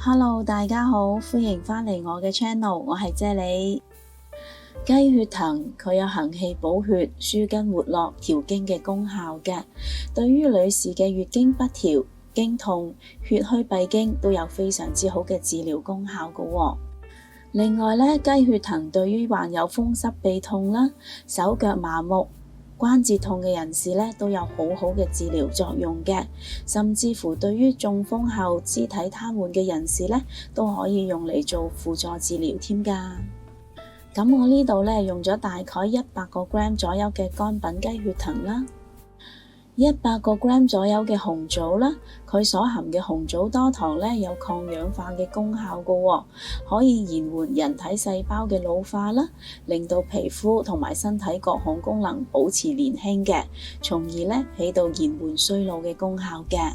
Hello，大家好，歡迎返嚟我嘅 channel，我係啫喱。雞血藤佢有行氣補血、舒筋活絡、調經嘅功效嘅，對於女士嘅月經不調、經痛、血虛閉經都有非常之好嘅治療功效嘅喎。另外咧，雞血藤對於患有風濕痹痛啦、手腳麻木、關節痛嘅人士咧，都有好好嘅治療作用嘅，甚至乎對於中風後肢體癱瘓嘅人士咧，都可以用嚟做輔助治療添㗎。咁我呢度咧用咗大概100個 gram 左右嘅乾品雞血藤啦，100個 gram 左右嘅紅棗啦，佢所含嘅紅棗多糖咧有抗氧化嘅功效㗎喎，可以延緩人體細胞嘅老化啦，令到皮膚同埋身體各項功能保持年輕嘅，從而咧起到延緩衰老嘅功效嘅。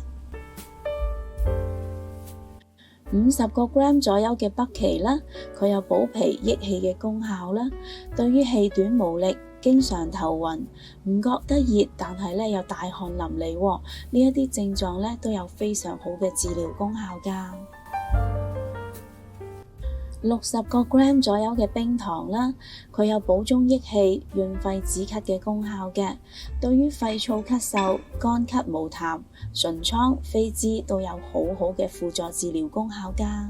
50個 gram 左右嘅北芪啦，佢有補脾益氣嘅功效啦，對於氣短無力、經常頭暈、唔覺得熱，但係咧有大汗淋漓喎，呢一啲症狀咧都有非常好嘅治療功效㗎。60個 gram 左右嘅冰糖啦，佢有補中益氣、潤肺止咳嘅功效嘅，對於肺燥咳嗽、乾咳無痰、唇瘡、飛滋都有好好嘅輔助治療功效㗎。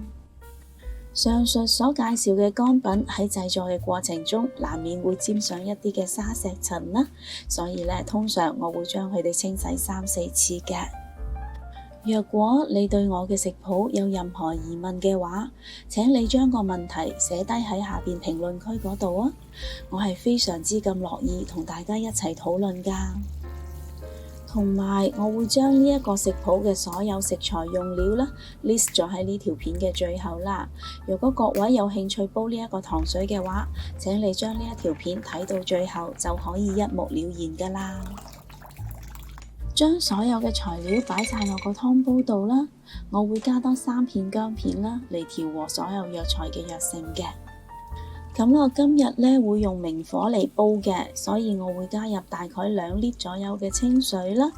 上述所介紹嘅乾品喺製作嘅過程中，難免會沾上一啲嘅沙石塵啦，所以咧通常我會將佢哋清洗3-4次嘅。若果你對我嘅食譜有任何疑問嘅話，請你將個問題寫低喺下邊評論區嗰度啊！我係非常之咁樂意同大家一齊討論㗎。同埋我會將呢一個食譜嘅所有食材用料啦 list 咗喺呢條片嘅最後啦。如果各位有興趣煲呢一個糖水嘅話，請你將呢一條片睇到最後就可以一目了然㗎啦。將所有嘅材料擺晒落個湯煲度啦，我會加多3片薑片啦，嚟調和所有藥材嘅藥性嘅。咁我今日咧會用明火嚟煲嘅，所以我會加入大概2 lit 左右嘅清水啦。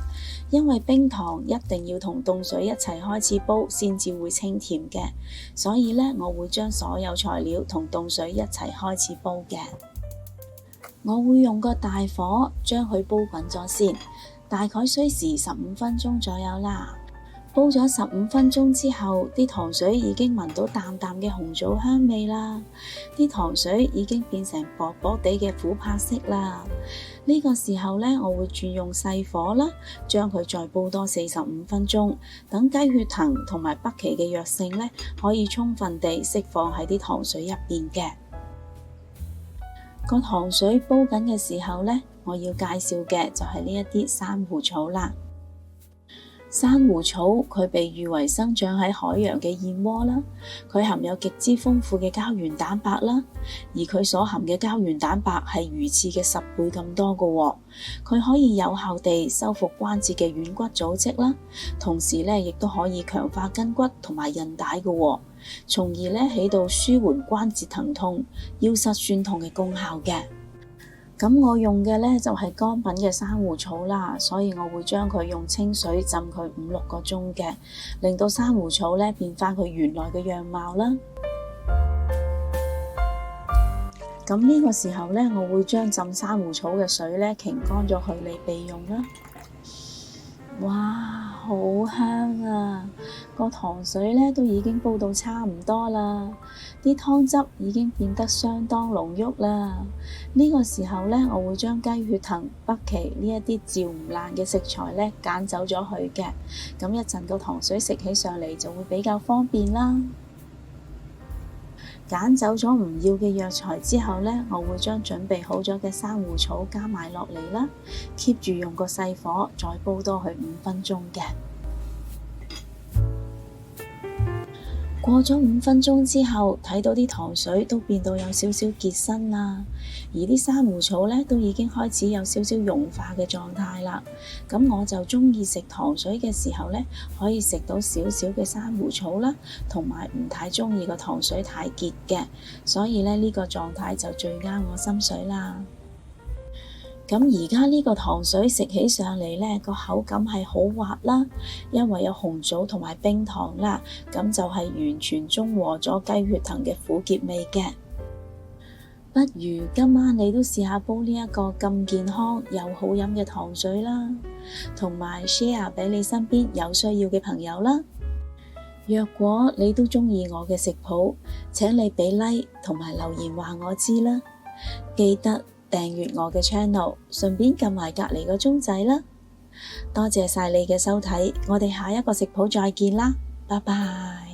因為冰糖一定要同凍水一齊開始煲先至會清甜嘅，所以咧我會將所有材料同凍水一齊開始煲嘅。我會用個大火將佢煲滾咗先。大概需時15分鐘左右啦。煲咗15分鐘之後，啲糖水已經聞到淡淡嘅紅棗香味啦。啲糖水已經變成薄薄地嘅琥珀色啦。呢個時候咧，我會轉用細火啦，將佢再煲多45分鐘，等雞血藤同埋北芪嘅藥性咧，可以充分地釋放喺啲糖水入邊嘅。個糖水煲緊嘅時候咧，我要介紹嘅就係呢一啲珊瑚草啦。珊瑚草佢被譽為生長喺海洋嘅燕窩啦，佢含有極之豐富嘅膠原蛋白啦，而佢所含嘅膠原蛋白係魚翅嘅10倍咁多㗎喎。佢可以有效地修復關節嘅軟骨組織啦，同時咧亦都可以強化筋骨同埋韌帶㗎喎，從而咧起到舒緩關節疼痛、腰膝痠痛嘅功效嘅。咁我用嘅咧就係乾品嘅珊瑚草啦，所以我會將佢用清水浸佢5-6個鐘嘅，令到珊瑚草咧變返佢原來嘅樣貌啦。咁呢個時候咧，我會將浸珊瑚草嘅水咧擎乾咗佢嚟備用啦。哇，好香啊！個糖水咧都已經煲到差唔多啦，啲湯汁已經變得相當濃郁啦。呢個時候咧，我會將雞血藤、北芪呢一啲嚼唔爛嘅食材咧揀走咗佢嘅，咁一陣個糖水食起上嚟就會比較方便啦。揀走咗唔要嘅藥材之後咧，我會將準備好咗嘅珊瑚草加埋落嚟啦，keep 住用個細火再煲多佢5分鐘嘅。過咗5分鐘之後，睇到啲糖水都變到有少少結身啦，而啲珊瑚草咧都已經開始有少少融化嘅狀態啦。咁我就鍾意食糖水嘅時候咧，可以食到少少嘅珊瑚草啦，同埋唔太鍾意個糖水太結嘅，所以咧呢個狀態就最啱我心水啦。咁而家呢個糖水食起上嚟呢，個口感係好滑啦，因為有紅棗同埋冰糖啦，咁就係完全中和咗雞血藤嘅苦澀味嘅。不如今晚你都試下煲呢一個咁健康又好飲嘅糖水啦，同埋 share 俾你身邊有需要嘅朋友啦。若果你都鍾意我嘅食譜，請你俾 like 同埋留言話我知啦。記得訂閱我嘅 channel， 順便撳埋隔離個鐘仔啦。多謝晒你嘅收睇，我哋下一個食譜再見啦，拜拜。